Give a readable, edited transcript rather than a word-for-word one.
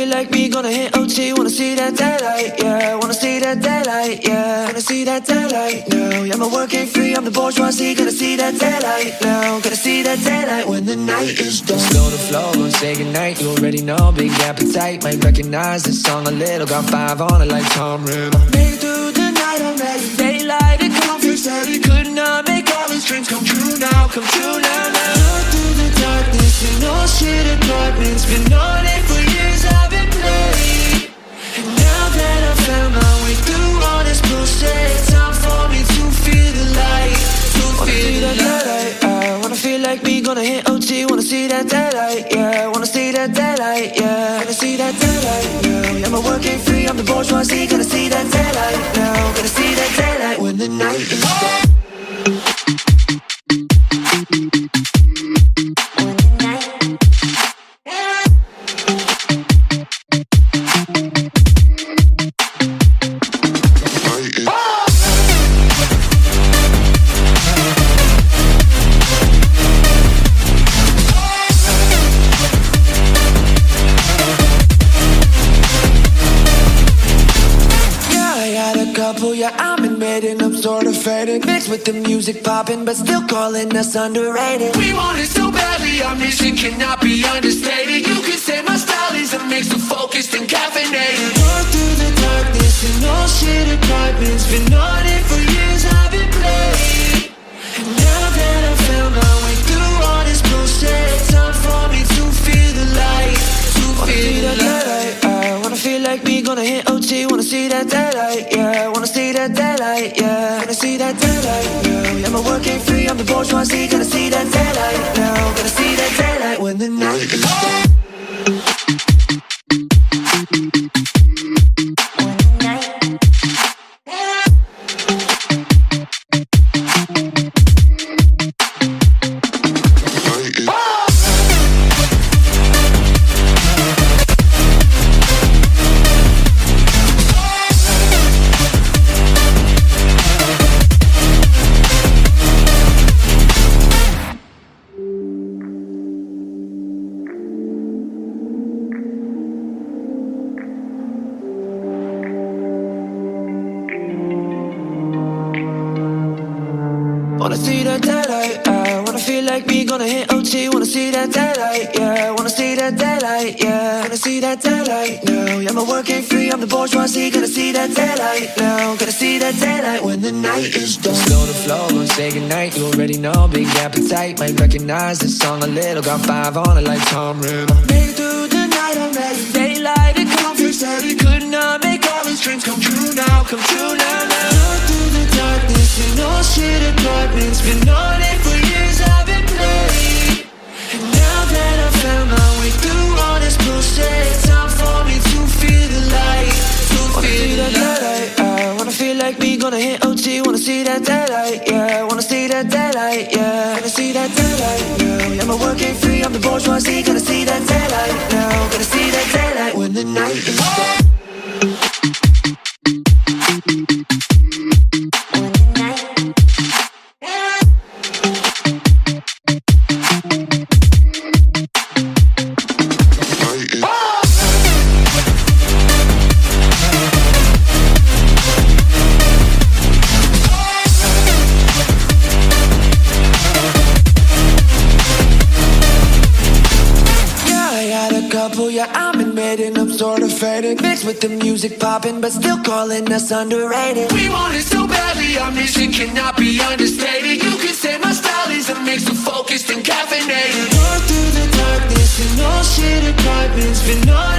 feel like me, gonna hit OT. Wanna see that daylight, yeah. Wanna see that daylight, yeah. Gonna see that daylight now. Yeah, my work ain't free, I'm the bourgeoisie. Gonna see that daylight now. Gonna see that daylight when the night is done. Slow the flow, gonna say goodnight. You already know, big appetite. Might recognize this song a little. Got 5 on it like Tom Riddle. Make it through the night, I'm ready. Daylight, it comfort steady. Could not make all these dreams come true now. Come true now, now. Look through the darkness in all shit apartments. Been on it for years, I've been playing. And now that I found my way through all this bullshit, it's time for me to feel the light. To feel the light. I wanna feel like me, gonna hit OT. Wanna see that daylight, yeah. Wanna see that daylight, yeah. Gonna see that daylight now. Yeah, my work ain't free, I'm the bourgeoisie. Gonna see that daylight now. Gonna see that daylight when the night is done. Yeah, I'm admitting I'm sort of faded. Mixed with the music popping, but still calling us underrated. We want it so badly, our mission cannot be understated. You can say my style is a mix of focused and caffeinated. Run through the darkness in all shit apartments. Been on it for years, I've been playing. And now that I found my way through all this bullshit, it's time for me to feel the light. To feel the light. I wanna feel like me, gonna hit OT. Wanna see that daylight, yeah. Wanna see that daylight, yeah. Gonna see that daylight now. Yeah, my work ain't free, I'm the bourgeoisie. Gonna see that daylight now. Gonna see that daylight when the night is done. Wanna see that daylight, I wanna feel like me, gonna hit OT. Wanna see that daylight, yeah. Wanna see that daylight, yeah. Gonna see that daylight now. Yeah, my work ain't free, I'm the bourgeoisie. Gonna see that daylight now. Gonna see that daylight when the night is done. Slow the flow, gonna say goodnight. You already know, big appetite. Might recognize this song a little. Got 5 on it like Tom Riddle. Make it through the night, I'm ready. Daylight, it comfort steady. Could not make all these dreams come true now. Come true now, now. Look through the darkness in all shit apartments. Been on it for years, I've been playing. And now that I found my way through all this bullshit, it's time for me to feel the light. To feel the light. I wanna feel like me, gonna hit OT. Wanna see that daylight, yeah. Wanna see that daylight, yeah. Gonna see that daylight now. Yeah, my work ain't free, I'm the bourgeoisie. Gonna see that daylight now. Gonna see that daylight when the night is done. Yeah, I'm admitting I'm sort of faded. Mixed with the music popping, but still calling us underrated. We want it so badly, our mission cannot be understated. You can say my style is a mix of focused and caffeinated. Run through the darkness in all shit apartments. Been on